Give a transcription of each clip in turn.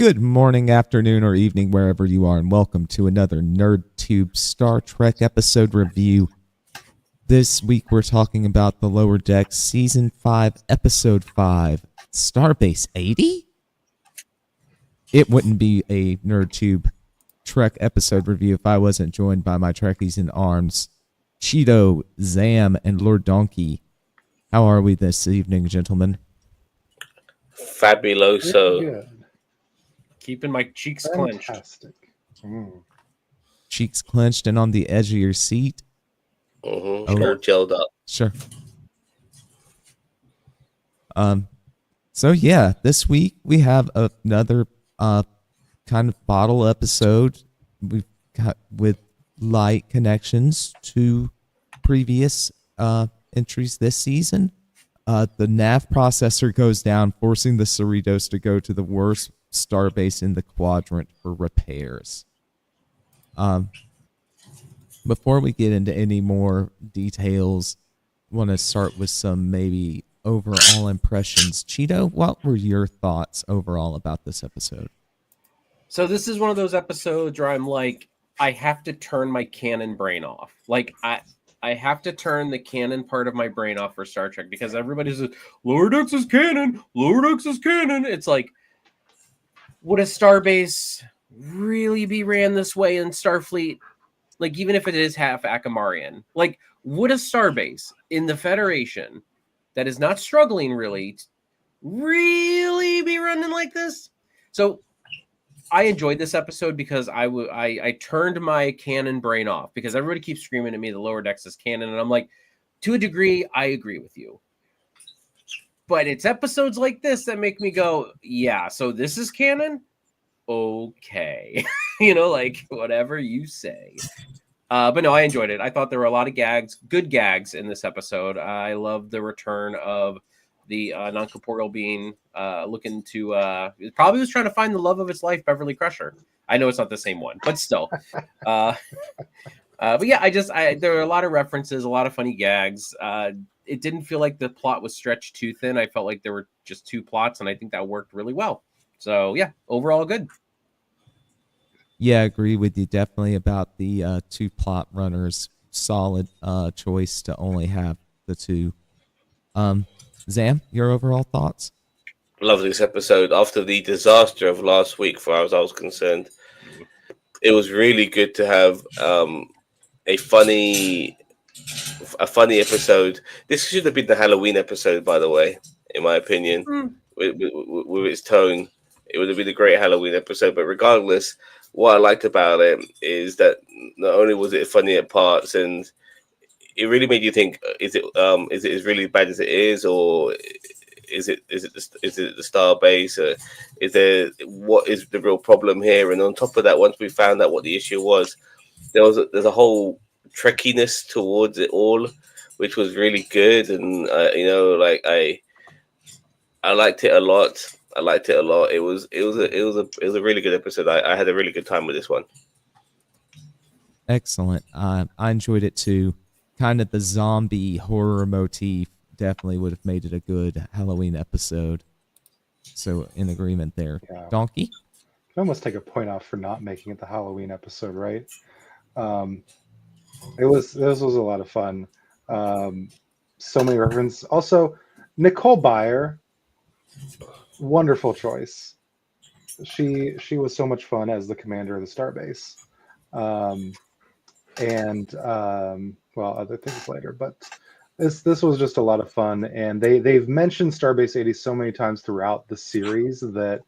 Good morning, afternoon, or evening, wherever you are, and welcome to another NerdTube Star Trek episode review. This week we're talking about the Lower Decks Season 5, Episode 5, Starbase 80? It wouldn't be a NerdTube Trek episode review if I wasn't joined by my Trekkies in arms, Cheeto, Zam, and Lord Donkey. How are we this evening, gentlemen? Fabuloso. Good. Keeping my cheeks clenched. Fantastic. Cheeks clenched and on the edge of your seat? All gelled up. Sure. So yeah, this week we have another kind of bottle episode. We've got with light connections to previous entries this season. The nav processor goes down, forcing the Cerritos to go to the worst starbase in the quadrant for repairs. Before we get into any more details, I want to start with some maybe overall impressions. Cheeto, what were your thoughts overall about this episode? So this is one of those episodes where I'm like, I have to turn my canon brain off. Like I have to turn the canon part of my brain off for Star Trek because everybody's like, Lower Decks is canon, Lower Decks is canon. It's like, would a starbase really be ran this way in Starfleet? Like, even if it is half Akamarian, like, would a starbase in the Federation that is not struggling really be running like this? So I enjoyed this episode because I turned my canon brain off because everybody keeps screaming at me the Lower Decks is canon, and I'm like, to a degree, I agree with you. But it's episodes like this that make me go, yeah, so this is canon? Okay. Like, whatever you say. But no, I enjoyed it. I thought there were a lot of gags, good gags in this episode. I love the return of the non-corporeal being looking to probably was trying to find the love of its life, Beverly Crusher. I know it's not the same one, but still. But yeah, there were a lot of references, a lot of funny gags. It didn't feel like the plot was stretched too thin. I felt like there were just two plots, and I think that worked really well. So yeah, overall good. Yeah, I agree with you definitely about the two plot runners. Solid choice to only have the two. Zam, your overall thoughts? Love this episode. After the disaster of last week, for as I was concerned, it was really good to have a funny episode. This should have been the Halloween episode, by the way, in my opinion. With its tone, it would have been a great Halloween episode. But regardless, what I liked about it is that not only was it funny at parts, and it really made you think: is it as really bad as it is, or is it the star base? Or what is the real problem here? And on top of that, once we found out what the issue was, there's a whole trekkiness towards it all, which was really good. And I liked it a lot. It was a really good episode. I had a really good time with this one. Excellent. I enjoyed it too. Kind of the zombie horror motif definitely would have made it a good Halloween episode. So in agreement there. Yeah. Donkey? I almost take a point off for not making it the Halloween episode, right? This was a lot of fun. So many references. Also, Nicole Byer, wonderful choice. She was so much fun as the commander of the starbase. Well, other things later, but this was just a lot of fun, and they've mentioned Starbase 80 so many times throughout the series that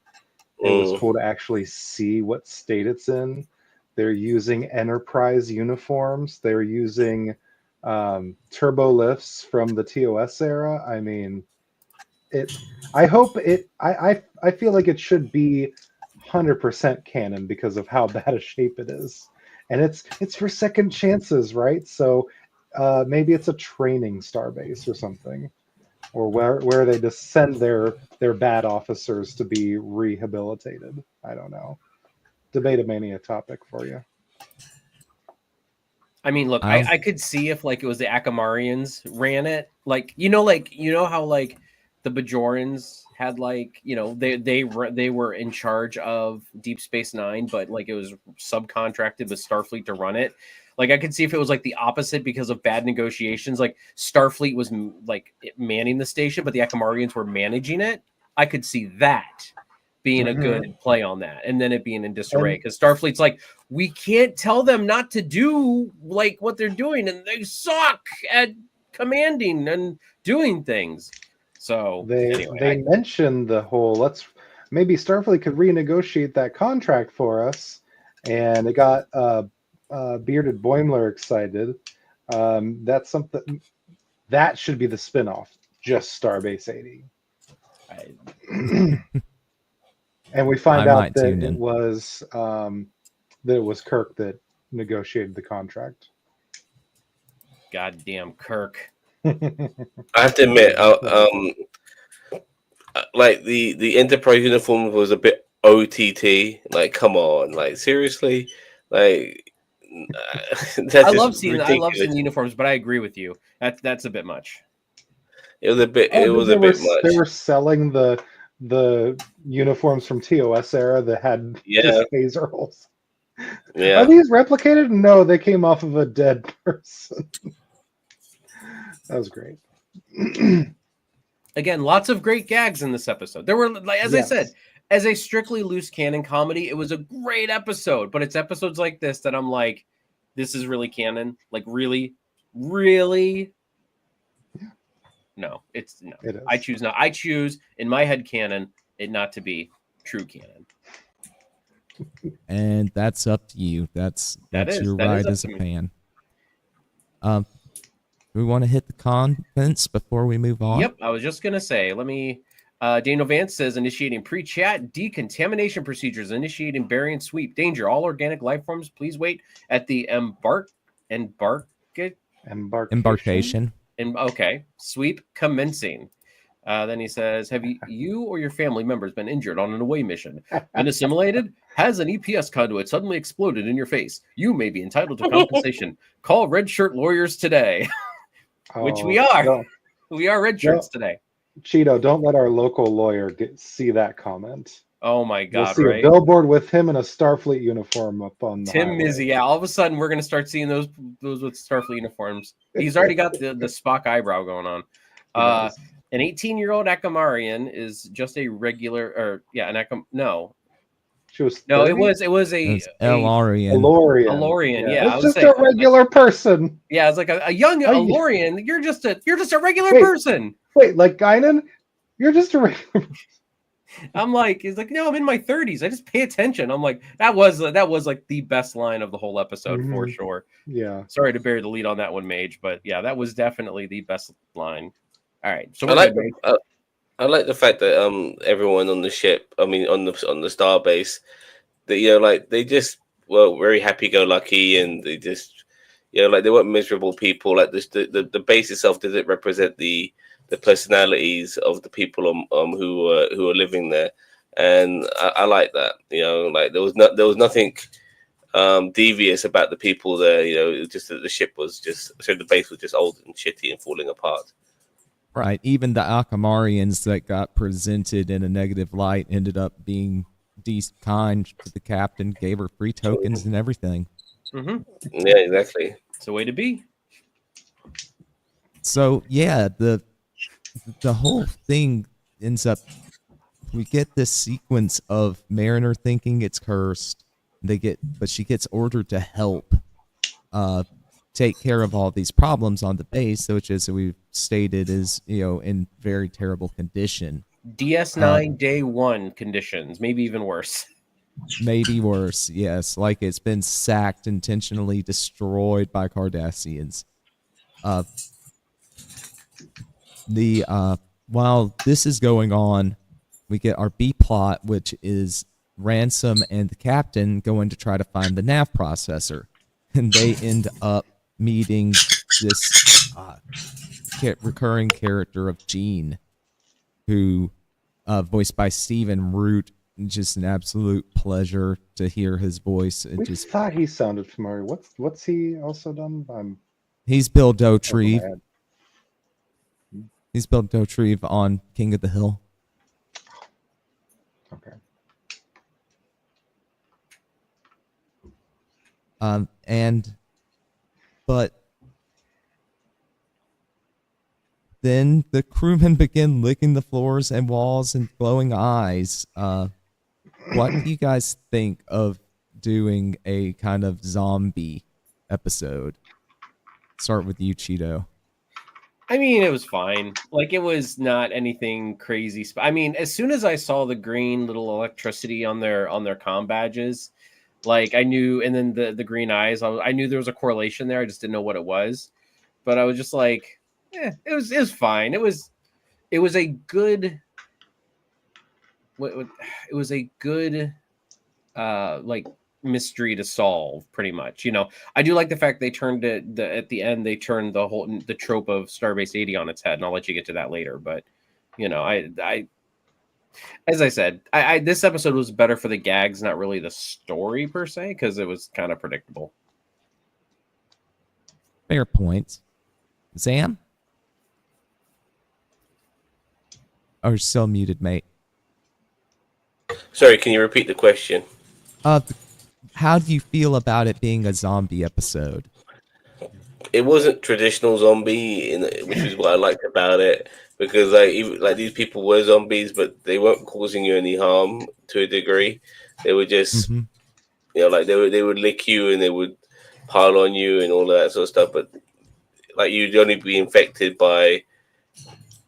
it was cool to actually see what state it's in. They're using Enterprise uniforms. They're using turbo lifts from the TOS era. I mean, I feel like it should be 100% canon because of how bad a shape it is. And it's for second chances, right? So maybe it's a training starbase or something, or where they just send their bad officers to be rehabilitated. I don't know. Debate-a-mania topic for you. I mean, look, I could see if like it was the Akamarians ran it, like how like the Bajorans had like, you know, they were in charge of Deep Space Nine, but like it was subcontracted with Starfleet to run it. Like I could see if it was like the opposite because of bad negotiations. Like Starfleet was like manning the station, but the Akamarians were managing it. I could see that being a good play on that, and then it being in disarray because Starfleet's like, we can't tell them not to do like what they're doing, and they suck at commanding and doing things. So they mentioned the whole maybe Starfleet could renegotiate that contract for us, and it got Bearded Boimler excited. That's something that should be the spinoff, just Starbase 80. And we find out that it was Kirk that negotiated the contract. Goddamn Kirk. I have to admit, like the Enterprise uniform was a bit OTT. Like, come on, like seriously, like I love seeing uniforms, but I agree with you. That's a bit much. It was a bit. It was a bit much. They were selling the uniforms from TOS era that had just phaser holes. Yeah. Are these replicated? No, they came off of a dead person. That was great. Again, lots of great gags in this episode. There were, like, as I said, as a strictly loose canon comedy, it was a great episode. But it's episodes like this that I'm like, this is really canon. Like, really? No, it's no. It is. I choose not. I choose in my head canon it not to be true canon. And that's up to you. That's your ride as a fan. We want to hit the comments before we move on. Yep, I was just gonna say. Let me. Daniel Vance says initiating pre-chat decontamination procedures, initiating bury and sweep. Danger! All organic life forms, please wait at the embarkation. Okay, sweep commencing. Then he says, have you or your family members been injured on an away mission? Been assimilated? Has an EPS conduit suddenly exploded in your face? You may be entitled to compensation. Call Red Shirt Lawyers today. Which we are. No, we are red shirts today. Cheeto, don't let our local lawyer see that comment. Oh my God! We'll see a billboard with him in a Starfleet uniform up on the Tim highway. Mizzy. Yeah, all of a sudden we're gonna start seeing those with Starfleet uniforms. He's already got the Spock eyebrow going on. An 18-year-old Akamarian is just a regular, no. She was 30? No, it was a Elorian. Elorian, yeah. It's just a regular person. Yeah, it's like a young Elorian. You're just a regular person. Wait, like Guinan? You're just a regular person. I'm like, he's like, no, I'm in my 30s. I just pay attention. I'm like, that was like the best line of the whole episode for sure. Yeah. Sorry to bury the lead on that one, Mage, but yeah, that was definitely the best line. All right, so I like the fact that everyone on the ship, I mean on the starbase, that like they just were very happy-go-lucky, and they just like they weren't miserable people. Like this, the base itself didn't represent the personalities of the people who are living there, and I like that. Like there was nothing devious about the people there. It was just that the ship was the base was just old and shitty and falling apart. Right. Even the Akamarians that got presented in a negative light ended up being kind to the captain, gave her free tokens and everything. Mm-hmm. Yeah, exactly. It's a way to be. So yeah, the whole thing ends up. We get this sequence of Mariner thinking it's cursed. But she gets ordered to help take care of all these problems on the base, which, as we've stated, is in very terrible condition. DS9 day 1 conditions, maybe even worse. Maybe worse, yes. Like it's been sacked, intentionally destroyed by Cardassians. While this is going on, we get our B plot, which is Ransom and the captain going to try to find the nav processor, and they end up meeting this recurring character of Gene, who voiced by Stephen Root. Just an absolute pleasure to hear his voice. I thought he sounded familiar. What's he also done? He's Bill Dauterive. He's Bill Dauterive on King of the Hill. But then the crewmen begin licking the floors and walls and glowing eyes. What do you guys think of doing a kind of zombie episode? Start with you, Cheeto. I mean, it was fine. Like, it was not anything crazy. I mean, as soon as I saw the green little electricity on their comm badges, like I knew, and then the green eyes, I knew there was a correlation there. I just didn't know what it was, but I was just like, it was fine. It was a good. It was a good, like, mystery to solve, pretty much. I do like the fact they turned it at the end. They turned the trope of Starbase 80 on its head, and I'll let you get to that later. But I as I said, I this episode was better for the gags, not really the story per se, because it was kind of predictable. Fair points. Zam? Oh, you're still muted, mate. Sorry, can you repeat the question? How do you feel about it being a zombie episode? It wasn't traditional zombie, which is what I liked about it, because these people were zombies, but they weren't causing you any harm to a degree. They were just, like they would lick you and they would pile on you and all of that sort of stuff. But like you'd only be infected by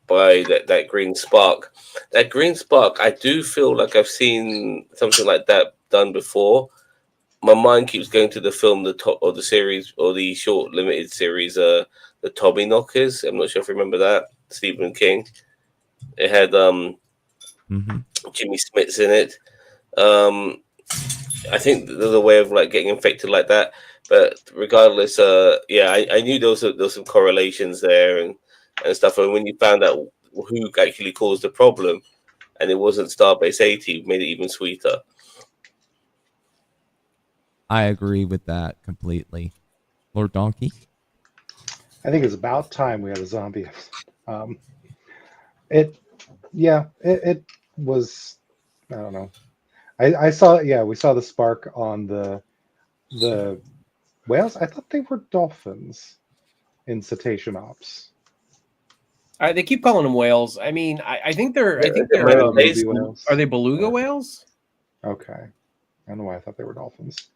that green spark. That green spark, I do feel like I've seen something like that done before. My mind keeps going to the film, the series, or the short limited series, the Tommy Knockers. I'm not sure if you remember that, Stephen King. It had Jimmy Smits in it. I think there's a way of like getting infected like that. But regardless, I knew there was some correlations there and stuff. And when you found out who actually caused the problem, and it wasn't Starbase 80, it made it even sweeter. I agree with that completely. Lord Donkey? I think it's about time we had a zombie episode. It was, I don't know. I saw, we saw the spark on the whales. I thought they were dolphins in cetacean ops. They keep calling them whales. I mean, I think they're whales. Are they beluga whales? Okay. I don't know why I thought they were dolphins.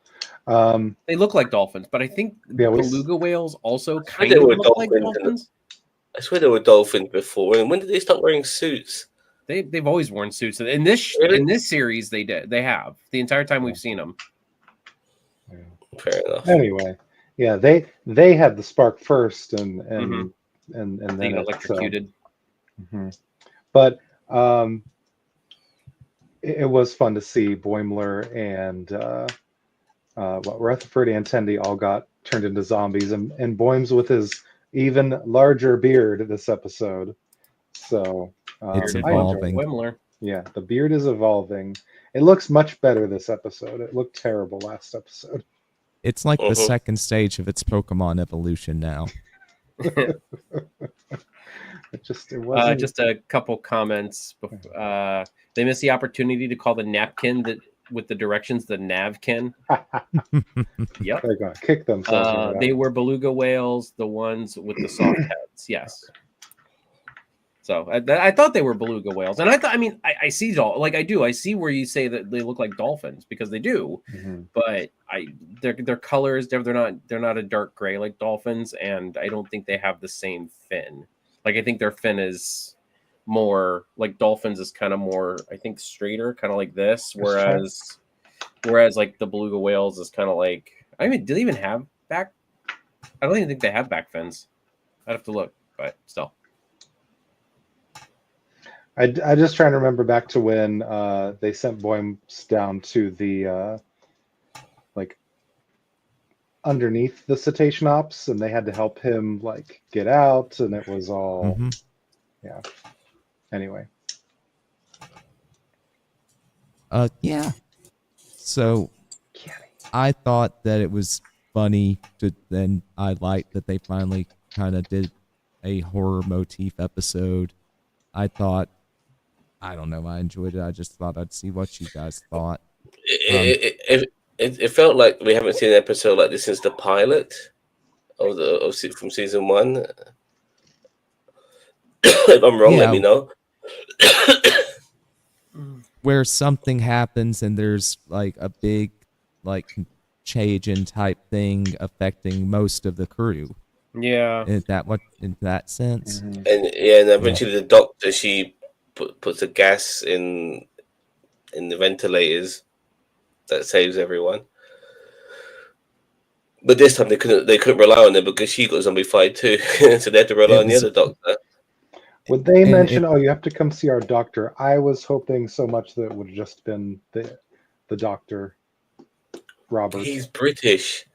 They look like dolphins, but I think beluga whales also kind of look like dolphins. I swear they were dolphins before. And when did they start wearing suits? They've always worn suits. In this series, they did. They have the entire time we've seen them. Yeah. Fair enough. Anyway, they had the spark first, and then they electrocuted. But it was fun to see Boimler and Rutherford and Tendi all got turned into zombies, and Boims with his even larger beard this episode. So it's evolving. Yeah, the beard is evolving. It looks much better this episode. It looked terrible last episode. It's like the second stage of its Pokemon evolution now. It wasn't. Just a couple comments. They missed the opportunity to call the napkin with the directions the Navkin. Yep. They're going to kick themselves. They were beluga whales, the ones with the soft heads. Yes. So I thought they were beluga whales, and I see I do. I see where you say that they look like dolphins because they do, but their colors they're not a dark gray like dolphins, and I don't think they have the same fin. Like I think their fin is more like dolphins is kind of more straighter, kind of like this, whereas like the beluga whales is kind of like do they even have back? I don't even think they have back fins. I'd have to look, but still. I just trying to remember back to when they sent Boims down to the underneath the cetacean ops, and they had to help him get out, and it was all Anyway. So I thought that it was funny then I liked that they finally kind of did a horror motif episode. I don't know. I enjoyed it. I just thought I'd see what you guys thought. If it felt like we haven't seen an episode like this since the pilot from season 1. If I'm wrong, let me know. Where something happens and there's like a big like contagion type thing affecting most of the crew. Yeah. In that sense. Mhm. And eventually the doctor, she puts a gas in the ventilators that saves everyone. But this time they couldn't rely on her because she got zombified too, so they had to rely on the other doctor. Would they mention, "Oh, you have to come see our doctor"? I was hoping so much that it would have just been the doctor, Robert. He's British.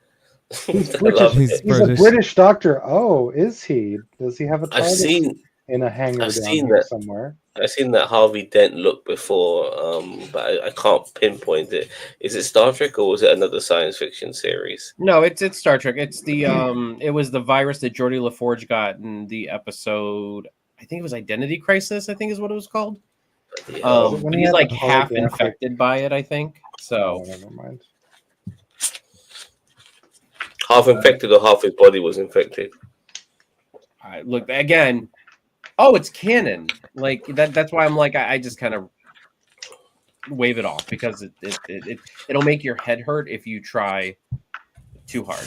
He's British. He's a British doctor. Oh, is he? Does he have a TARDIS in a hangar down here somewhere? I've seen that Harvey Dent look before, but I can't pinpoint it. Is it Star Trek or was it another science fiction series? No, it's Star Trek. It's the it was the virus that Geordie LaForge got in the episode. I think it was Identity Crisis. I think is what it was called. But he's like half infected by it. I think so. Oh, never mind. Half infected or half his body was infected. Look again. Oh, it's canon. Like that's why I'm like I just kind of wave it off because it'll make your head hurt if you try too hard.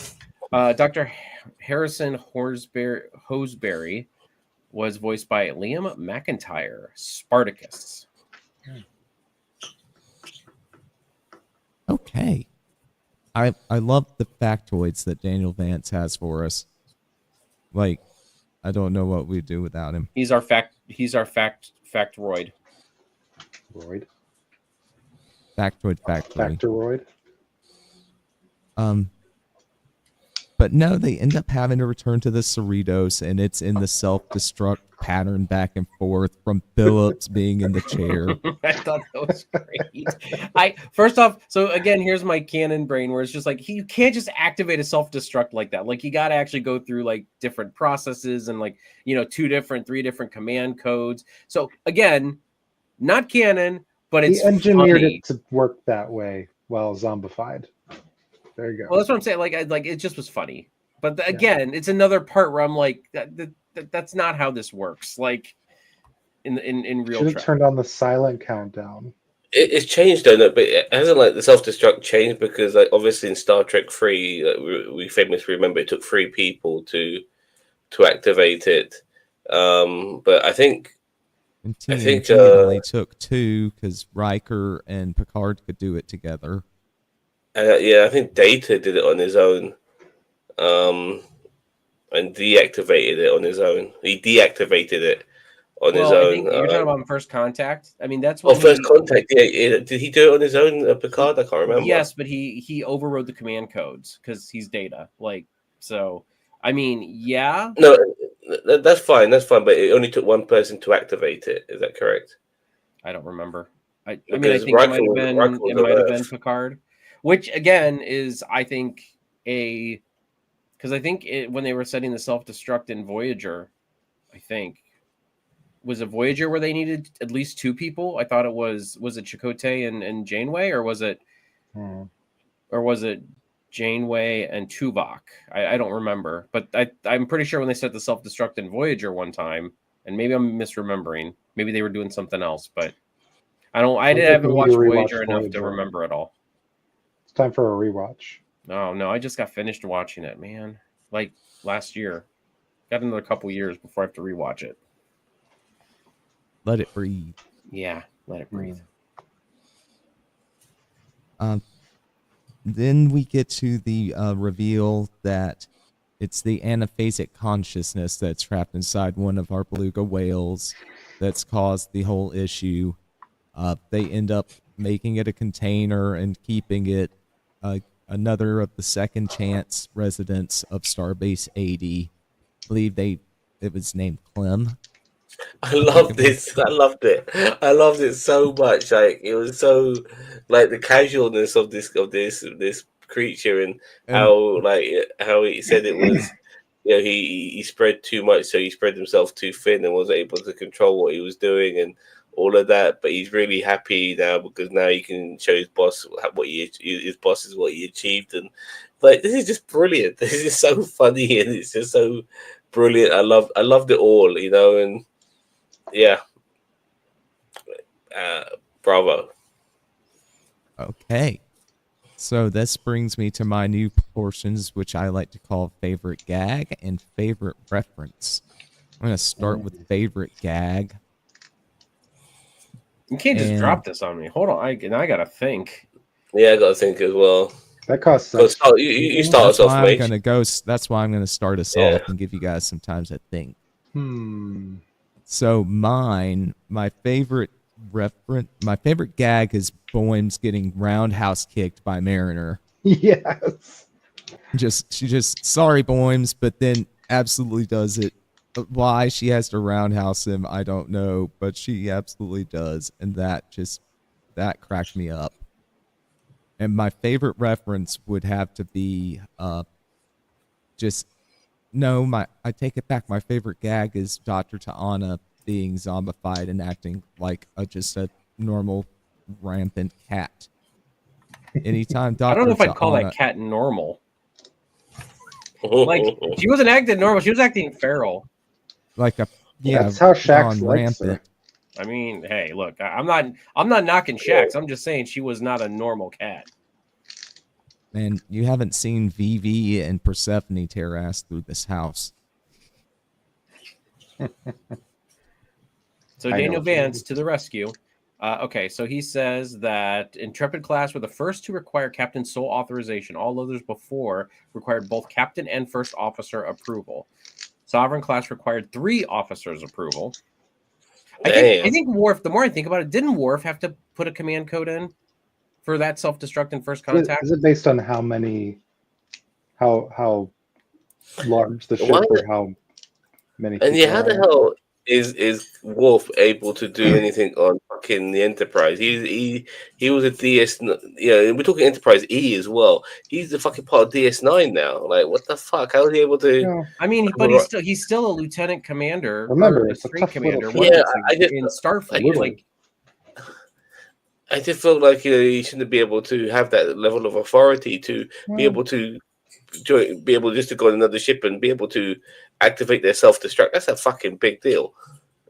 Dr. Harrison Hoseberry was voiced by Liam McIntyre, Spartacus. Okay. I love the factoids that Daniel Vance has for us. Like, I don't know what we'd do without him. He's our factoid. Roid. Factoid. Factoroid. But no, they end up having to return to the Cerritos, and it's in the self-destruct pattern back and forth from Phillips being in the chair. I thought that was great. First off, so again, here's my canon brain where it's just like you can't just activate a self-destruct like that. Like you got to actually go through like different processes and like 3 different command codes. So again, not canon, but it's he engineered funny. it to work that way while zombified. There you go. Well, that's what I'm saying. Like it just was funny. But again, it's another part where I'm like, that's not how this works. Like in real. Should have turned on the silent countdown. It's changed, though, but it hasn't like the self-destruct changed because, like, obviously in Star Trek 3, we famously remember it took 3 people to activate it. But I think it only took 2 because Riker and Picard could do it together. I think Data did it on his own, and deactivated it on his own. He deactivated it on his own. I think you're talking about First Contact. I mean, that's what. First Contact. Yeah. Did he do it on his own, Picard? I can't remember. Yes, but he overrode the command codes because he's Data. Like so. I mean, yeah. No, that's fine. That's fine. But it only took one person to activate it. Is that correct? I don't remember. I think Riker it might have been Picard. Which again is, I think, because I think when they were setting the self-destruct in Voyager, I think was it Voyager where they needed at least 2 people. I thought it was it Chakotay and Janeway, or was it Janeway and Tuvok? I don't remember, but I'm pretty sure when they set the self-destruct in Voyager one time, and maybe I'm misremembering. Maybe they were doing something else, but I haven't watched Voyager enough to remember it all. Time for a rewatch. Oh no, I just got finished watching it, man. Like last year. Got another couple years before I have to rewatch it. Let it breathe. Yeah, let it breathe. Then we get to the reveal that it's the anaphasic consciousness that's trapped inside one of our beluga whales that's caused the whole issue. They end up making it a container and keeping it. Another of the second chance residents of Starbase 80. I believe it was named Clem. I loved this. I loved it. I loved it so much. Like it was so like the casualness of this creature and how he said it was. He spread too much, so he spread himself too thin and wasn't able to control what he was doing and all of that, but he's really happy now because now he can show his boss his boss is what he achieved, and like this is just brilliant. This is so funny and it's just so brilliant. I loved it all, and yeah, bravo. Okay. So this brings me to my new portions, which I like to call favorite gag and favorite reference. I'm going to start with favorite gag. You can't just drop this on me. Hold on, I gotta think. Yeah, I got to think as well. That costs. You start us off, mate. That's why I'm going to start us off and give you guys some time to think. So my favorite gag is Boyms getting roundhouse kicked by Mariner. Yes. She just sorry Boyms, but then absolutely does it. Why she has to roundhouse him, I don't know, but she absolutely does, and that cracked me up. And my favorite reference would have to be I take it back. My favorite gag is Dr. Ta'ana being zombified and acting like just a normal rampant cat. Anytime Dr. I don't know if I'd call that cat normal. Like she wasn't acting normal; she was acting feral. That's how Shax likes her. I mean, hey, look, I'm not knocking Shax. I'm just saying she was not a normal cat. Man, you haven't seen Vivi and Persephone tear ass through this house. So Daniel Vance to the rescue. Okay, so he says that Intrepid class were the first to require captain's sole authorization. All others before required both captain and first officer approval. Sovereign class required 3 officers' approval. I think Worf, the more I think about it, didn't Worf have to put a command code in for that self-destruct and first contact? Is it based on how large the ship or how many people how the hell is Worf able to do anything on fucking the Enterprise? He was a DS, we're talking Enterprise E as well. He's the fucking part of DS9 now. Like, what the fuck? How is he able to? Yeah. I mean, but he's still a lieutenant commander. Remember, it's a straight commander. In Starfleet. I just feel like he shouldn't be able to have that level of authority to be able to just to go on another ship and be able to activate their self-destruct. That's a fucking big deal.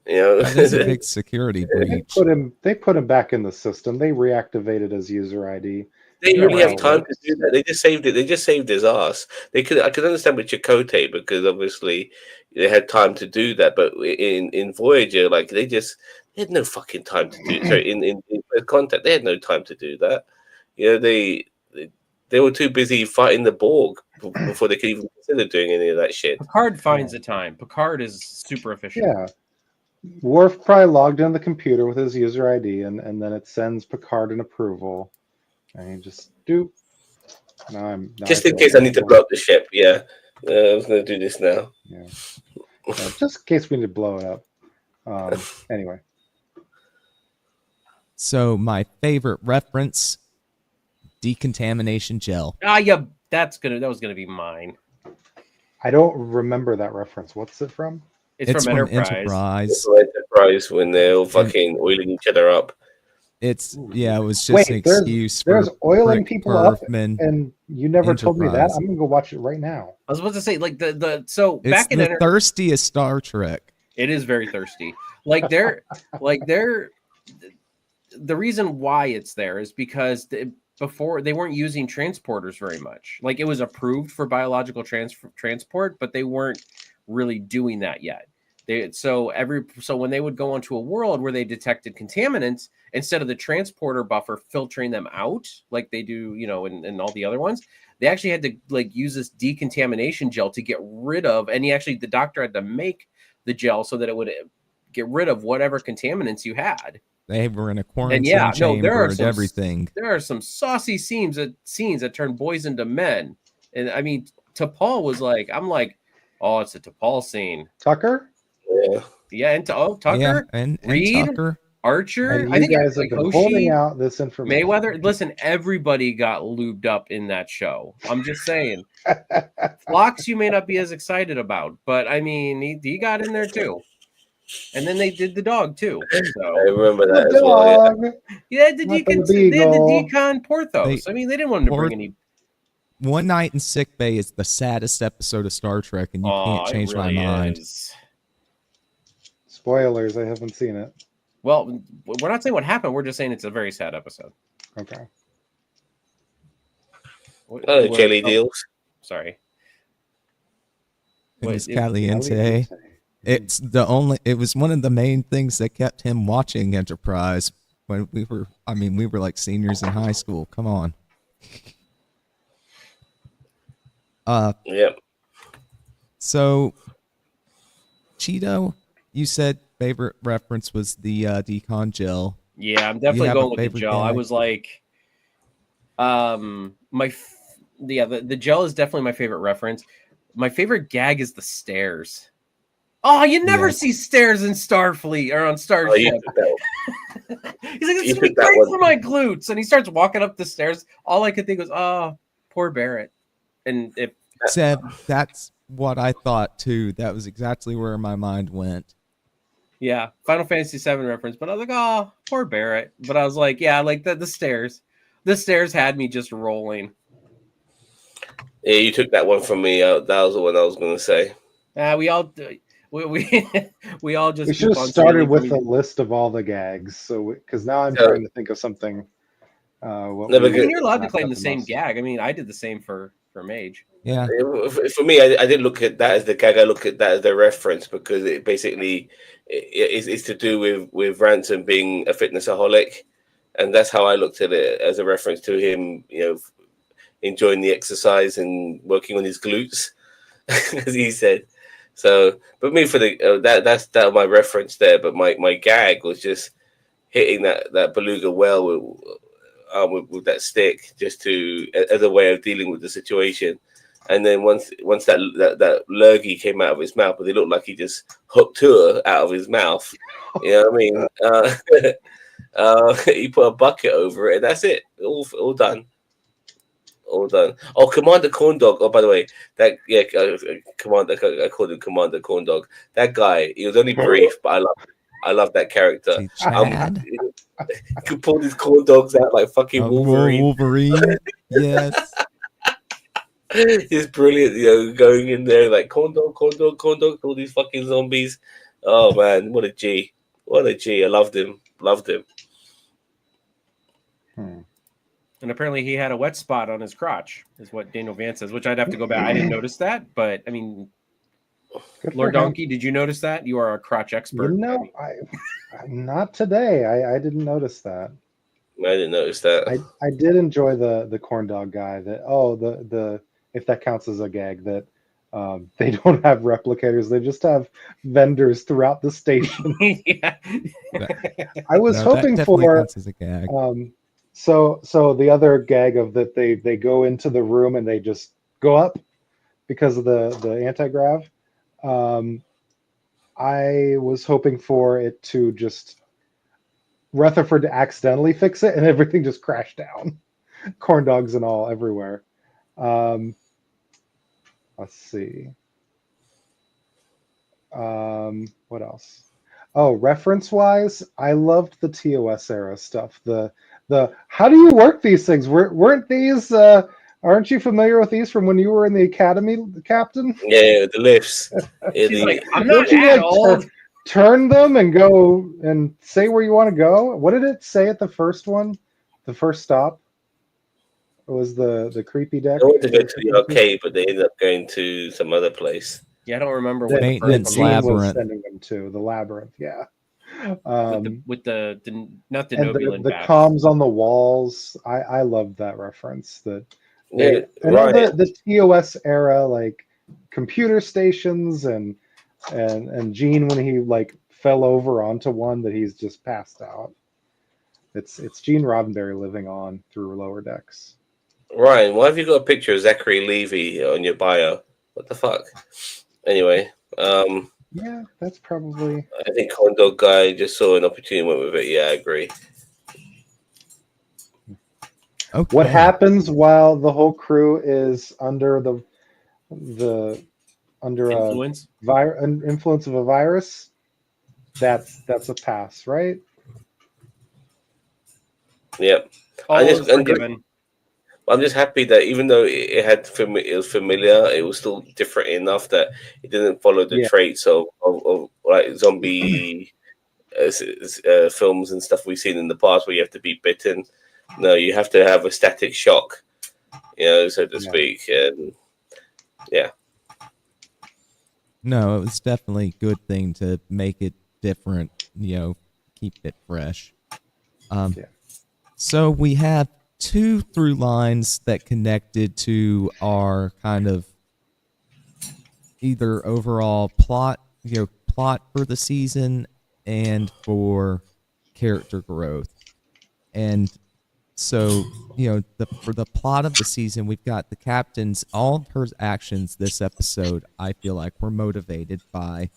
That is a big security breach. They put him back in the system. They reactivated his user ID. They really have time to do that. They just saved it. They just saved his ass. I could understand with Chakotay because obviously they had time to do that, but in Voyager, like they had no fucking time to do. Sorry, in Contact, they had no time to do that. They were too busy fighting the Borg before they could even consider doing any of that shit. Picard finds the time. Picard is super efficient. Yeah. Worf probably logged in the computer with his user ID, and then it sends Picard an approval. And he just do. Just in case I need to blow up the ship. Yeah. I was going to do this now. Yeah. Just in case we need to blow it up. Anyway. So my favorite reference, decontamination gel. Yeah, that was gonna be mine. I don't remember that reference. What's it from? It's from Enterprise. It's from Enterprise when they're all fucking oiling each other up. It was just an excuse there's oiling people up, and you never told me that. I'm gonna go watch it right now. I was about to say, like it's back in the thirstiest Star Trek. It is very thirsty. The reason why it's there is because before they weren't using transporters very much. Like it was approved for biological transport, but they weren't really doing that yet. So when they would go onto a world where they detected contaminants, instead of the transporter buffer filtering them out like they do, in all the other ones, they actually had to use this decontamination gel to get rid of. And the doctor had to make the gel so that it would get rid of whatever contaminants you had. They were in a quarantine chamber and everything. There are some saucy scenes that turn boys into men. And I mean, T'Pol was like, I'm like, oh, it's a T'Pol scene. Tucker? Yeah. Tucker? Yeah, and Reed? Tucker. Archer? And I think you guys have been holding out this information. Mayweather? Listen, everybody got lubed up in that show. I'm just saying. Phlox, you may not be as excited about, but I mean, he got in there too. And then they did the dog too. I So remember The that as well. Yeah. dog. yeah, the Not the decon. They had the beagle. decon Porthos. I mean, they didn't want him to bring any. One Night in Sick Bay is the saddest episode of Star Trek, and you can't change my mind. Is. Spoilers, I haven't seen it. Well, we're not saying what happened. We're just saying it's a very sad episode. Okay. Jelly deals. Sorry. It was It- Caliente. It was one of the main things that kept him watching Enterprise when we were like seniors in high school. Come on. Yep. So Cheeto, you said favorite reference was the decon gel. Yeah, I'm definitely have a going with the favorite gel. I gag? was like, the gel is definitely my favorite reference. My favorite gag is the stairs. Oh, you never Yes. see stairs in Starfleet or on Oh, Starship. you took that He's like, it's You gonna be took that great one. for my glutes, and he starts walking up the stairs. All I could think was, oh, poor Barrett. And if Seb, that's what I thought too. That was exactly where my mind went. yeah, Final Fantasy VII reference, but I was like, oh, poor Barrett. But I was like, yeah, like the stairs. The stairs had me just rolling. Yeah, you took that one from me. That was the one I was going to say. We all we all just We should keep have on started saying with it. a list of all the gags. So, because now I'm So- trying to think of something. What Never we I mean, good. you're allowed to laughed claim at the same most. gag. I mean, I did the same for Mage. Yeah. For me, I didn't look at that as the gag. I look at that as the reference because it basically is to do with Ransom being a fitnessaholic, and that's how I looked at it, as a reference to him, enjoying the exercise and working on his glutes, as he said. So, but me for the that's my reference there. But my gag was just hitting that beluga well with that stick, just to as a way of dealing with the situation. And then once that lurgy came out of his mouth, but it looked like he just hooked her out of his mouth. You know what I mean? He put a bucket over it, and that's it. All done. All done. Oh, Commander Corndog. Oh, by the way, Commander. I called him Commander Corndog. That guy. He was only brief, but I love that character. See, Chad. He could pull these corn dogs out like fucking Wolverine. Wolverine. Yes. It's brilliant, going in there like corn dog, all these fucking zombies. Oh man, what a G. I loved him. And apparently he had a wet spot on his crotch, is what Daniel Vance says, which I'd have to go back. I didn't notice that, but I mean, Good for Lord him. Donkey, did you notice that? You are a crotch expert. Not today. I didn't notice that. I didn't notice that. I did enjoy the corn dog guy. The if that counts as a gag, that they don't have replicators. They just have vendors throughout the station. Yeah. I was No, that hoping definitely for counts as a gag. so the other gag of that they go into the room and they just go up because of the anti-grav. I was hoping for it to just Rutherford to accidentally fix it and everything just crashed down. Corn dogs and all everywhere. Let's see. What else? Oh, reference wise, I loved the TOS era stuff. The how do you work these things? Weren't these aren't you familiar with these from when you were in the academy, Captain? Yeah, the lifts. She's like, I'm Don't not you, that like, old. Turn them and go and say where you want to go. What did it say at the first one? The first stop? It was the creepy deck. I wanted to go to the arcade, but they ended up going to some other place. Yeah, I don't remember That what the Maintenance first one was. Gene was Labyrinth. sending them to the labyrinth. Yeah. With the not the And Nobulan the batch. comms on the walls. I loved that reference. That Yeah, and all right. the TOS era, like computer stations and Gene when he like fell over onto one that he's just passed out. It's Gene Roddenberry living on through lower decks. Ryan, why have you got a picture of Zachary Levy on your bio? What the fuck? Anyway, Yeah, that's probably. I think Corn Dog Guy just saw an opportunity and went with it. Yeah, I agree. Okay. What happens while the whole crew is under under Influence. an influence of a virus? that's a pass, right? Yeah. All is forgiven. I'm just happy that even though it was familiar, it was still different enough that it didn't follow the Yeah. traits of like zombie films and stuff we've seen in the past, where you have to be bitten. No, you have to have a static shock, so to speak. And yeah. No, it was definitely a good thing to make it different, keep it fresh. So we have 2 through lines that connected to our kind of either overall plot for the season and for character growth. And so, for the plot of the season, we've got the captain's, all of her actions this episode, I feel like, were motivated by,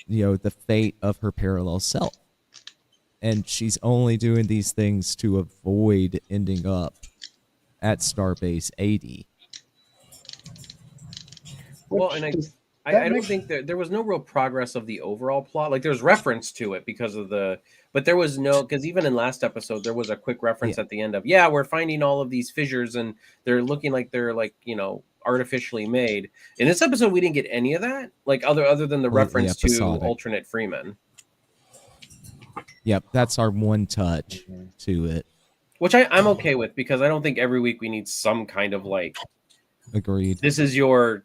the fate of her parallel self. And she's only doing these things to avoid ending up at Starbase 80. Well, and I don't think there was no real progress of the overall plot. Like, there's reference to it because of but there was no, because even in last episode, there was a quick reference at the end of, we're finding all of these fissures and they're looking like they're like, artificially made. In this episode, we didn't get any of that, like other than the reference to alternate Freeman. Yep, that's our one touch to it. Which I'm okay with, because I don't think every week we need some kind of like, agreed, this is your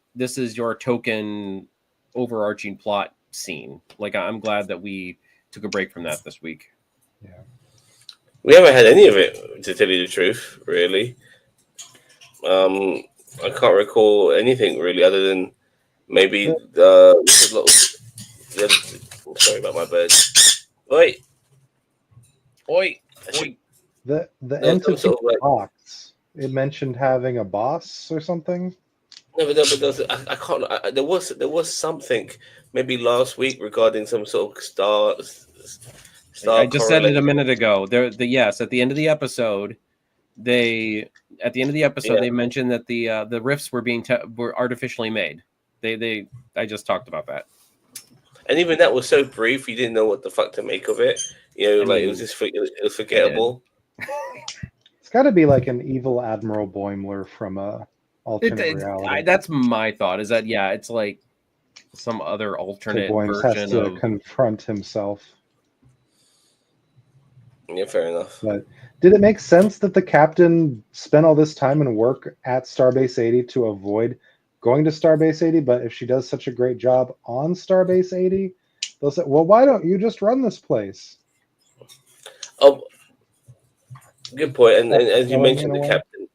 token overarching plot scene. Like, I'm glad that we took a break from that this week. Yeah. We haven't had any of it, to tell you the truth, really. I can't recall anything really other than maybe sorry about my bird. Oi. The entity box. It mentioned having a boss or something. No, but I can't. There was something maybe last week regarding some sort of star. I just said it a minute ago. Yes, at the end of the episode, they mentioned that the rifts were were artificially made. I just talked about that. And even that was so brief, you didn't know what the fuck to make of it. It was just it was forgettable. It's got to be like an evil Admiral Boimler from a alternate reality. That's my thought. Is that it's like some other alternate Boims version has to of confront himself. Yeah, fair enough. But did it make sense that the captain spent all this time and work at Starbase 80 to avoid going to Starbase 80? But if she does such a great job on Starbase 80, they'll say, well, why don't you just run this place? Oh, good point. And as you mentioned the captain,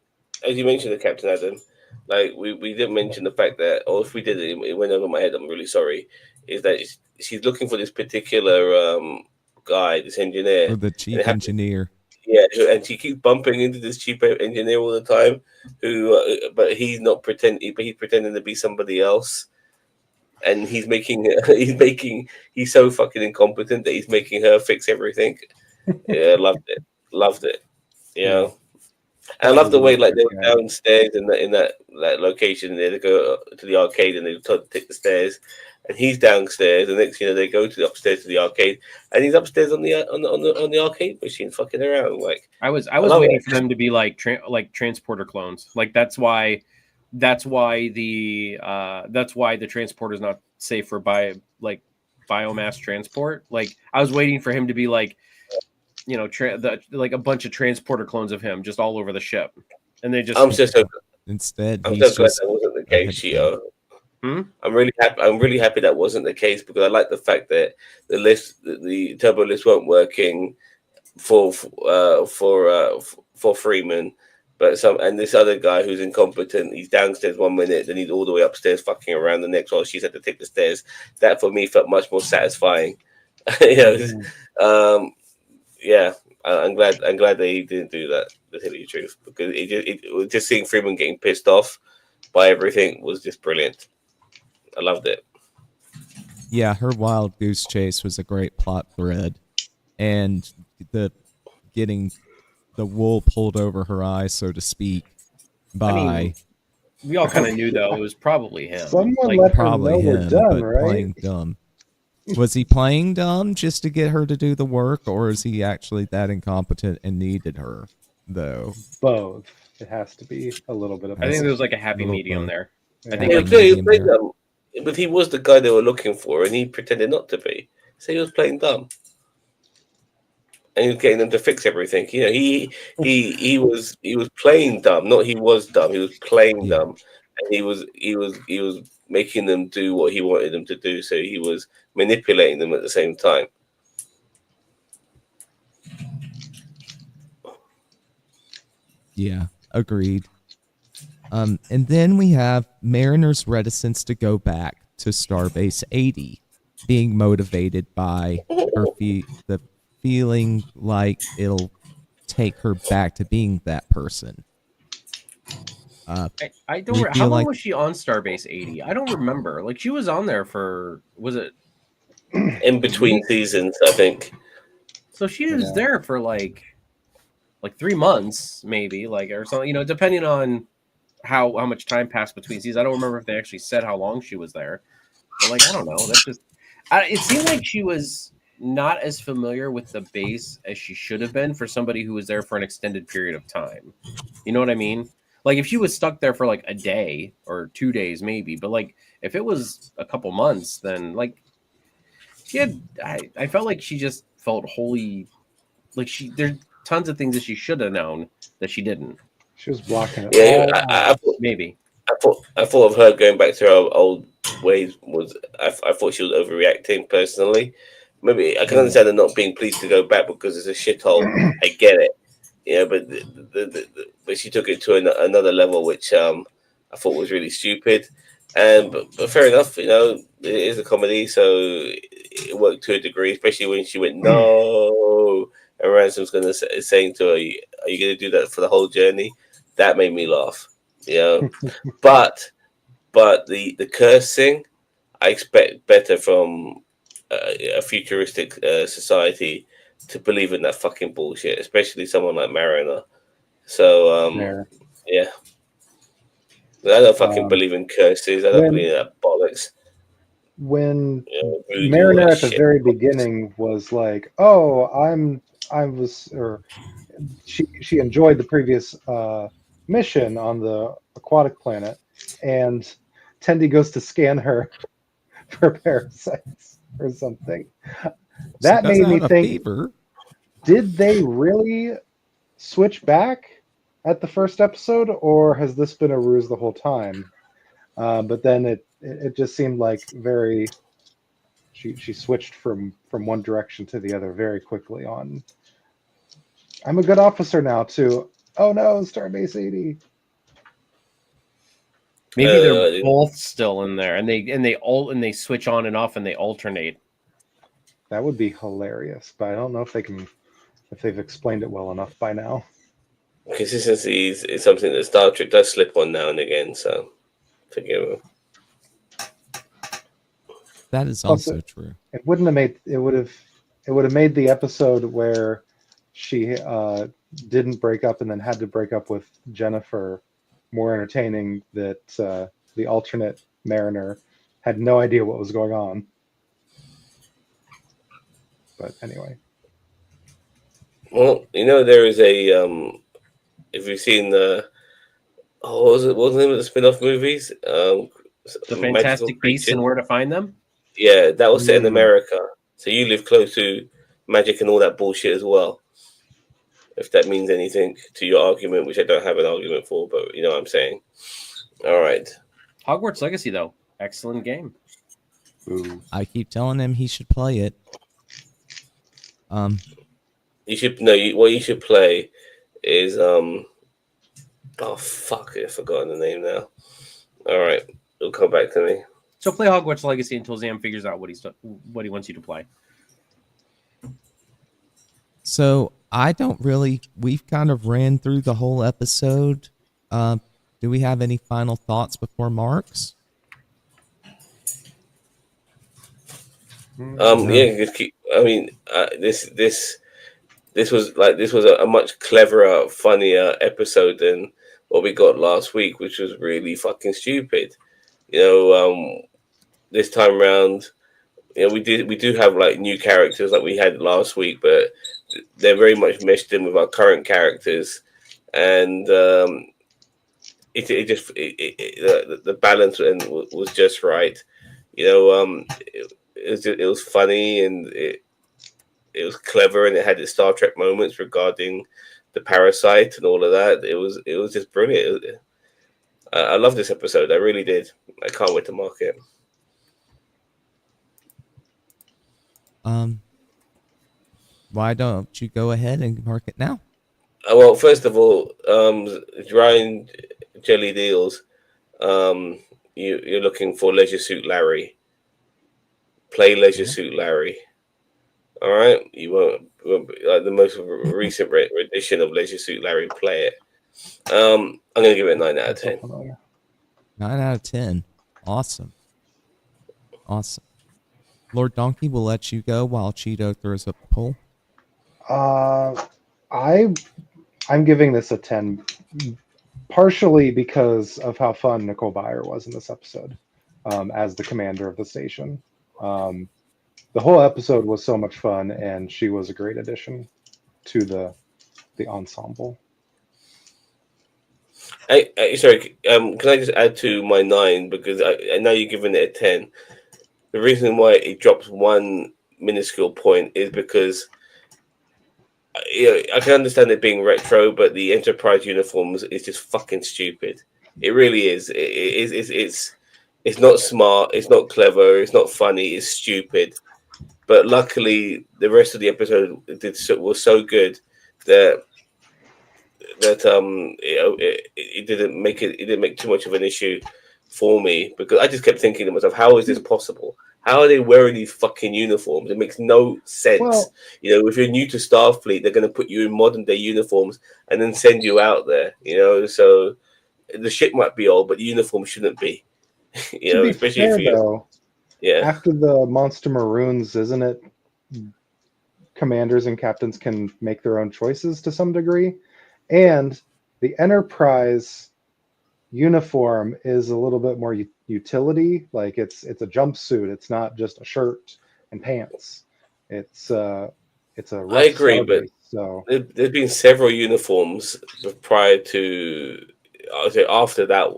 Adam, like we didn't mention the fact that, or if we did, it went over my head. I'm really sorry. Is that she's looking for this particular guy, this engineer, or the chief engineer. Yeah, and she keeps bumping into this chief engineer all the time. But he's not pretending. But he's pretending to be somebody else, and he's so fucking incompetent that he's making her fix everything. Yeah, loved it. Yeah, and I love the way like they were downstairs in that location. They go to the arcade and they take the stairs. And he's downstairs, and next they go upstairs to the arcade, and he's upstairs on the arcade machine, fucking around. Like I was waiting for them to be like transporter clones. Like that's why the transporter is not safe for biomass transport. Like I was waiting for him to be like, like a bunch of transporter clones of him just all over the ship, and they just. Instead, I'm just glad that wasn't the case, Shio. I'm really happy that wasn't the case, because I like the fact that the turbo lifts weren't working for Freeman, and this other guy who's incompetent, he's downstairs 1 minute, then he's all the way upstairs fucking around the next while she's had to take the stairs. That for me felt much more satisfying. I'm glad they didn't do that, to tell you the truth, because it just seeing Freeman getting pissed off by everything was just brilliant. I loved it. Yeah, her wild goose chase was a great plot thread, and getting the wool pulled over her eyes, so to speak, by. We all kind of knew though it was probably him. Someone let her know we're done, but right? playing dumb. Was he playing dumb just to get her to do the work, or is he actually that incompetent and needed her, though? Both. It has to be a little bit of I think both. there was like a happy Little medium both. there. Yeah. I think Yeah, like clearly he medium played there. dumb, but he was the guy they were looking for, and he pretended not to be. So he was playing dumb, and he was getting them to fix everything. You know, he was playing dumb, not he was dumb. He was playing Yeah. dumb, and he was making them do what he wanted them to do. So he was manipulating them at the same time. Yeah, agreed. And then we have Mariner's reticence to go back to Starbase 80, being motivated by the feeling like it'll take her back to being that person. I don't. We How feel long like was she on Starbase 80? I don't remember. Like she was on there for was it? In between seasons, I think. So she was Yeah. there for like 3 months, maybe, like or something. You know, depending on how much time passed between seasons. I don't remember if they actually said how long she was there. But like I don't know. That's just. It seemed like she was not as familiar with the base as she should have been for somebody who was there for an extended period of time. You know what I mean? Like if she was stuck there for like a day or 2 days, maybe. But like if it was a couple months, then like she had. I felt like she just felt wholly like there's tons of things that she should have known that she didn't. She was blocking it Yeah, all out. Maybe. I thought of her going back to her old ways was I thought she was overreacting personally. Maybe I can understand her not being pleased to go back because it's a shithole. I get it, yeah, but but she took it to another level, which I thought was really stupid. And but fair enough, you know, it is a comedy, so it worked to a degree, especially when she went no, and Ransom's saying to her, "Are you going to do that for the whole journey?" That made me laugh. Yeah, but the cursing, I expect better from a futuristic society to believe in that fucking bullshit, especially someone like Mariner. So There. yeah, I don't fucking believe in curses. I don't When believe in that bollocks. when You know, voodoo, all Mariner that at the shit. very beginning was like, "Oh, I was," or she enjoyed the previous mission on the aquatic planet, and Tendi goes to scan her for parasites or something. she That doesn't made me have a think: fever. did they really switch back at the first episode, or has this been a ruse the whole time? But then it just seemed like very she switched from one direction to the other very quickly on I'm a good officer now to oh no, Starbase 80. Maybe they're Uh, both still in there, and they switch on and off, and they alternate. That would be hilarious, but I don't know if they've explained it well enough by now. Consistency is something that Star Trek does slip on now and again, so forgive them. That is Plus, also true. It wouldn't have made it would have made the episode where she didn't break up and then had to break up with Jennifer more entertaining. That the alternate Mariner had no idea what was going on. But anyway, Well, you know, there is a if you've seen the what was the name of the spin-off movies? The Magical Fantastic Beasts Creatures. and Where to Find Them. Yeah, that was set in Mm. America. So you live close to magic and all that bullshit as well. If that means anything to your argument, which I don't have an argument for, but you know what I'm saying. All right. Hogwarts Legacy, though, excellent game. ooh. I keep telling him he should play it. You should what you should play is oh fuck, I've forgotten the name now. All right, it'll come back to me. So play Hogwarts Legacy until Zam figures out what he wants you to play. So we've kind of ran through the whole episode. Do we have any final thoughts before Mark's? Yeah, just keep. I mean, this was a much cleverer, funnier episode than what we got last week, which was really fucking stupid. You know, this time round, we do have like new characters like we had last week, but they're very much meshed in with our current characters, and the balance was just right. It was funny, and it was clever, and it had its Star Trek moments regarding the parasite and all of that. It was just brilliant. I love this episode. I really did. I can't wait to mark it. Why don't you go ahead and mark it now? Well, first of all, Ryan Jelly Deals, you're looking for Leisure Suit Larry. Play Leisure Suit Larry. All right, you won't be, like the most recent rendition of Leisure Suit Larry. Play it. I'm gonna give it a 9 out of 10. 9 out of 10. Awesome. Lord Donkey will let you go while Cheeto throws up the poll. I'm giving this a 10, partially because of how fun Nicole Byer was in this episode as the commander of the station. The whole episode was so much fun, and she was a great addition to the ensemble. Sorry, can I just add to my 9, because I know you're giving it a 10. The reason why it drops one minuscule point is because I can understand it being retro, but the Enterprise uniforms is just fucking stupid. It really is. It's not smart. It's not clever. It's not funny. It's stupid. But luckily, the rest of the episode was so good that it didn't make too much of an issue for me, because I just kept thinking to myself, how is this possible? How are they wearing these fucking uniforms? It makes no sense. Well, if you're new to Starfleet, they're going to put you in modern day uniforms and then send you out there. So the ship might be old, but the uniform shouldn't be. To be especially fair, if you. though, Yeah. after the Monster Maroons, isn't it? Commanders and captains can make their own choices to some degree, and the Enterprise uniform is a little bit more utility. Like it's a jumpsuit. It's not just a shirt and pants. It's a rough I agree, but starbase, so there's been several uniforms prior to. I would say after that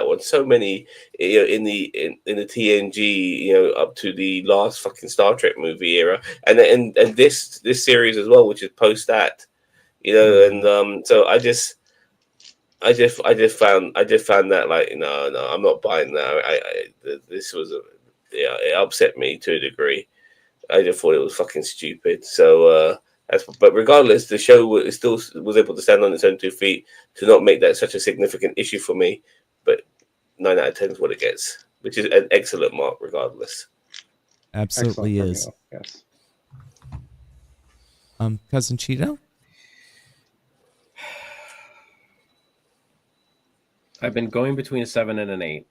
one, so many in the TNG, up to the last fucking Star Trek movie era, and this series as well, which is post that, and so I just found that, like, no, I'm not buying that. This was it upset me to a degree. I just thought it was fucking stupid. So, but regardless, the show still was able to stand on its own 2 feet to not make that such a significant issue for me. But 9 out of 10 is what it gets, which is an excellent mark, regardless. Absolutely is. Yes. Cousin Cheeto? I've been going between a 7 and an 8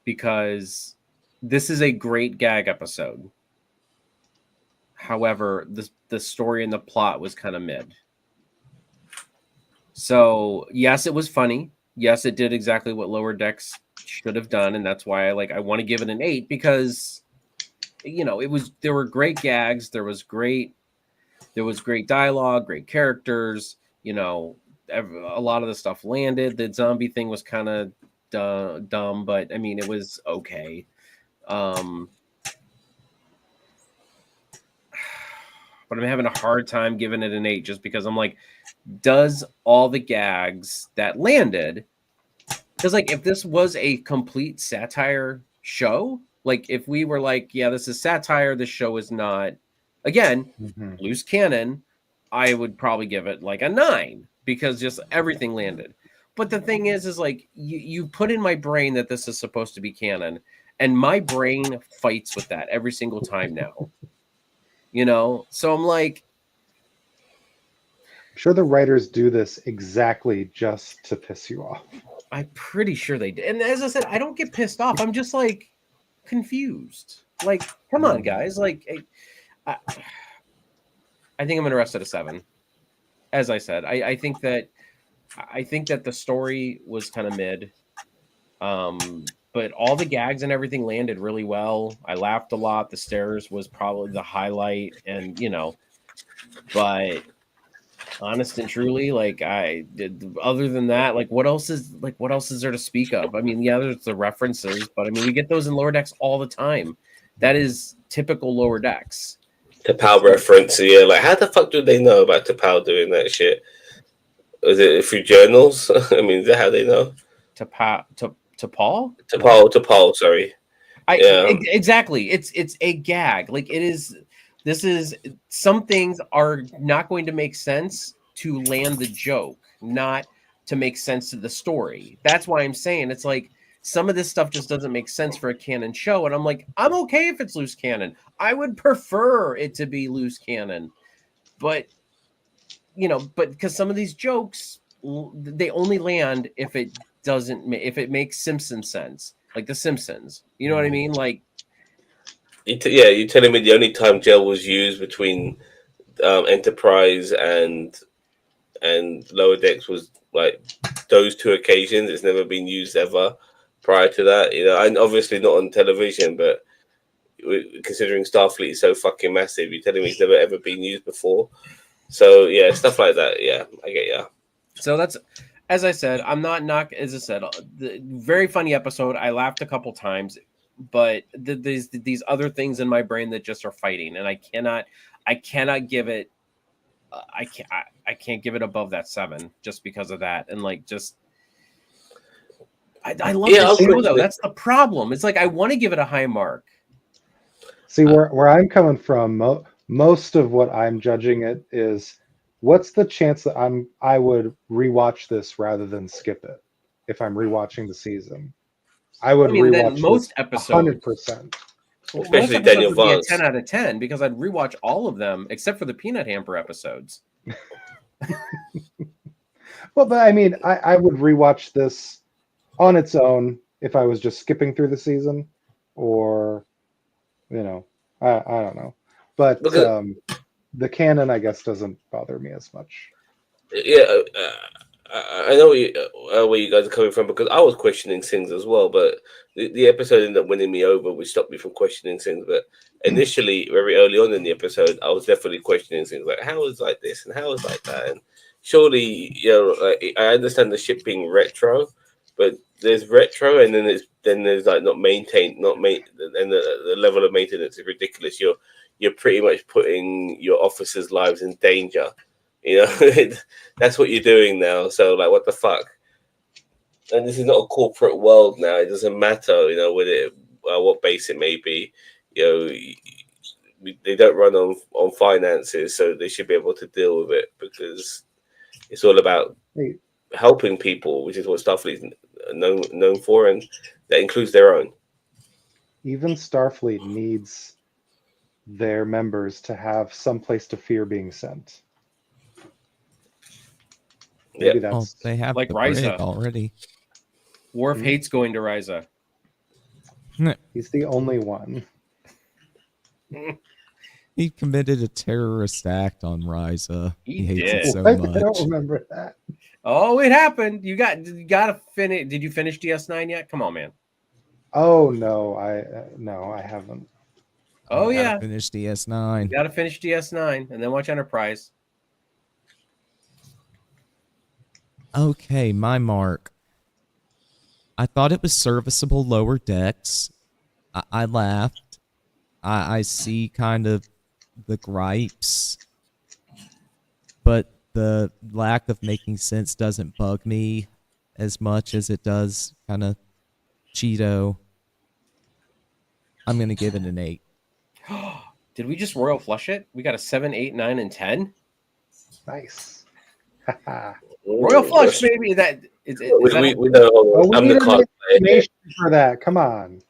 because this is a great gag episode. However, the story and the plot was kind of mid. So, yes, it was funny. Yes, it did exactly what Lower Decks should have done, and that's why I want to give it an 8, because there were great gags, there was great dialogue, great characters, a lot of the stuff landed. The zombie thing was kind of dumb, but I mean, it was okay. But I'm having a hard time giving it an 8 just because I'm like, does all the gags that landed, because if this was a complete satire show, if we were like, yeah, this is satire, this show is not, again, loose cannon, I would probably give it a 9 because just everything landed. But the thing is you put in my brain that this is supposed to be canon, and my brain fights with that every single time now. So I'm like, I'm sure the writers do this exactly just to piss you off. I'm pretty sure they did. And as I said, I don't get pissed off. I'm just confused. Come on, guys. I think I'm going to rest at a 7. As I said, I think that the story was kind of mid. But all the gags and everything landed really well. I laughed a lot. The stairs was probably the highlight, and but honest and truly, like I did. Other than that, what else is there to speak of? I mean, yeah, there's the references, but I mean, we get those in Lower Decks all the time. That is typical Lower Decks. T'Pau reference, yeah. Like, how the fuck do they know about T'Pau doing that shit? Was it through journals? I mean, is that how they know? T'Pau. T'Pau, sorry. Exactly. It's a gag. Like it is. This is some things are not going to make sense to land the joke, not to make sense to the story. That's why I'm saying it's like some of this stuff just doesn't make sense for a canon show. And I'm like, I'm okay if it's loose canon. I would prefer it to be loose canon, but because some of these jokes, they only land if it makes Simpson sense, like The Simpsons. You know what I mean? Like, you're telling me the only time gel was used between Enterprise and Lower Decks was like those two occasions. It's never been used ever prior to that. And obviously not on television, but considering Starfleet is so fucking massive, you're telling me it's never ever been used before. So yeah, stuff like that. Yeah, I get ya. So that's, as I said, I'm not as I said, the very funny episode. I laughed a couple times, but these other things in my brain that just are fighting, and I cannot give it. I can't give it above that 7 just because of that, and I love the show though. That's the problem. It's like I want to give it a high mark. See where I'm coming from. Most of what I'm judging it is, what's the chance that I would rewatch this rather than skip it if I'm rewatching the season? I would rewatch most episodes 100%. Especially Daniel Vance. 10 out of 10 because I'd rewatch all of them except for the Peanut Hamper episodes. Well, but I mean, I would rewatch this on its own if I was just skipping through the season, or I don't know. But the canon, I guess, doesn't bother me as much. Yeah, I know where you guys are coming from, because I was questioning things as well. But the episode ended up winning me over, which stopped me from questioning things. But initially, very early on in the episode, I was definitely questioning things like, how is like this and how is like that. And surely, I understand the ship being retro, but there's retro, and then there's like not maintained, and the level of maintenance is ridiculous. You're pretty much putting your officers' lives in danger. That's what you're doing now. So like, what the fuck? And this is not a corporate world now. It doesn't matter, what base it may be. They don't run on finances, so they should be able to deal with it, because it's all about helping people, which is what Starfleet is known for, and that includes their own. Even Starfleet needs their members to have some place to fear being sent. Maybe that's they have like the Risa already. Worf hates going to Risa. He's the only one. He committed a terrorist act on Risa. He hates did. it so much. I don't remember that. Oh, it happened. You got to finish. Did you finish DS9 yet? Come on, man. Oh no, I haven't. Oh yeah, finish DS9. You got to finish DS9 and then watch Enterprise. Okay, my mark. I thought it was serviceable Lower Decks. I laughed. I see kind of the gripes, but the lack of making sense doesn't bug me as much as it does kind of Cheeto. I'm going to give it an 8. Did we just royal flush it? We got a 7, 8, 9, and 10. Nice. Royal flush, baby. We know. I'm the card player for that. Come on.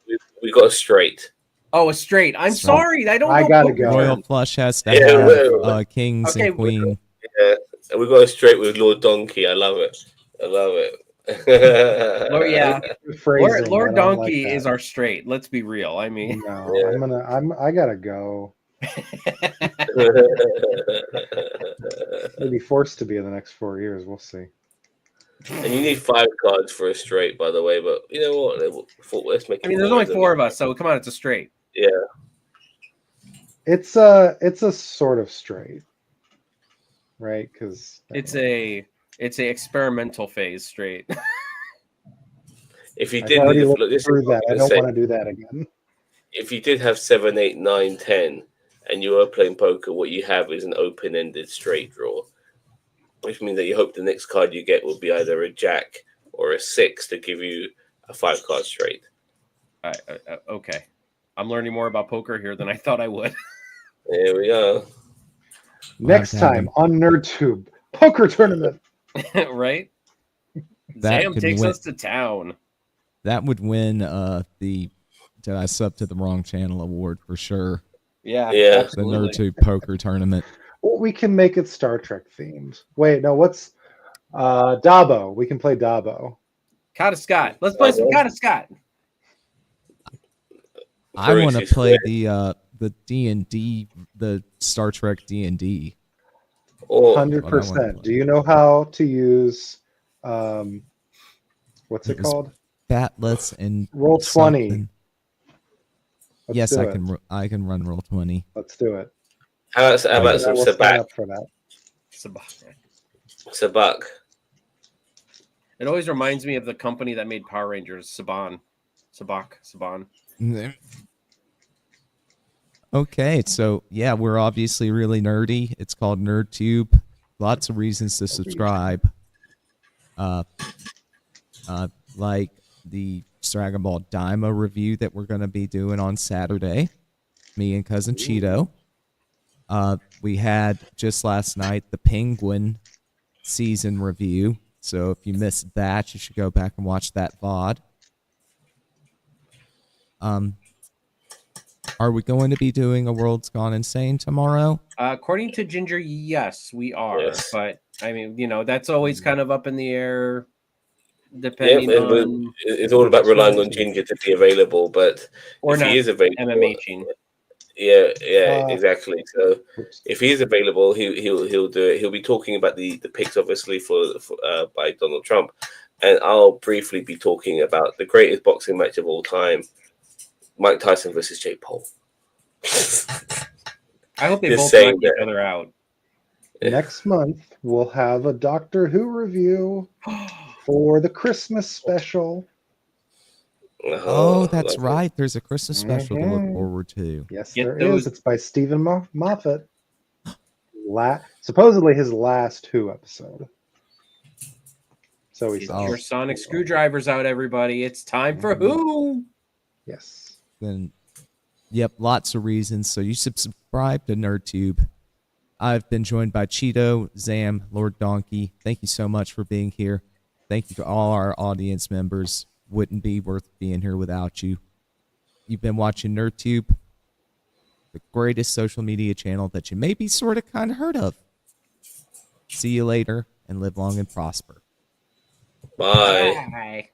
We got a straight. Oh, a straight. I'm sorry. I don't know. I gotta go. Royal flush has to have kings and queen. Yeah, and we got a straight with Lord Donkey. I love it. Lord Donkey is our straight. Let's be real. I mean, no, I gotta go. Maybe forced to be in the next 4 years. We'll see. And you need 5 cards for a straight, by the way. But you know what? Let's make it. I mean, there's only 4 of us, so come on, it's a straight. Yeah. It's a sort of straight, right? Because It's a experimental phase straight. If you I've did already need looked this, through that. I don't say, want to do that again. if you did have 7, 8, 9, 10, and you are playing poker, what you have is an open-ended straight draw, which means that you hope the next card you get will be either a jack or a 6 to give you a 5-card straight. Okay, I'm learning more about poker here than I thought I would. There we are. Next time on NerdTube, poker tournament. Right? That Zam could takes win. us to town. That would win the Did I Sub to the Wrong Channel award for sure. Yeah. Yeah. The Absolutely. NerdTube poker tournament. Well, we can make it Star Trek themed. Wait, no, what's Dabo? We can play Dabo. Cotta Scott. Let's play some Cotta Scott. I want to Currency play square. the D&D, the Star Trek D&D. Or 100%. Do you know how to use what's it It was called? Batless and Roll 20. something. Let's Yes, do I it. can. I can run roll 20. Let's do it. how about some I will sign Sabak? up for that. Sabak. It always reminds me of the company that made Power Rangers, Saban. Okay, so yeah, we're obviously really nerdy. It's called NerdTube. Lots of reasons to subscribe. Like the Dragon Ball Daima review that we're going to be doing on Saturday. Me and cousin Cheeto. We had just last night the Penguin season review. So if you missed that, you should go back and watch that VOD. Are we going to be doing A World's Gone Insane tomorrow? According to Ginger, yes, we are. Yes. But I mean, that's always kind of up in the air, Yeah, depending on it's all about relying on Ginger to be available, but or if not he is available, MMHing. yeah, exactly. So Oops. if he is available, he'll do it. He'll be talking about the picks, obviously, for by Donald Trump, and I'll briefly be talking about the greatest boxing match of all time: Mike Tyson versus Jake Paul. I hope they Just both saying knock each that. other out. Next month, we'll have a Doctor Who review for the Christmas special. Oh, that's lovely. right. There's a Christmas special to look Mhm. forward to. Yes, Get there those- is. It's by Stephen Moffat. Supposedly his last Who episode. So he Get says. your sonic screwdrivers out, everybody. It's time for Who. Yes. Then, yep, lots of reasons. So you subscribe to NerdTube. I've been joined by Cheeto, Zam, Lord Donkey. Thank you so much for being here. Thank you to all our audience members. Wouldn't be worth being here without you. You've been watching NerdTube, the greatest social media channel that you maybe sort of kind of heard of. See you later and live long and prosper. Bye. Bye.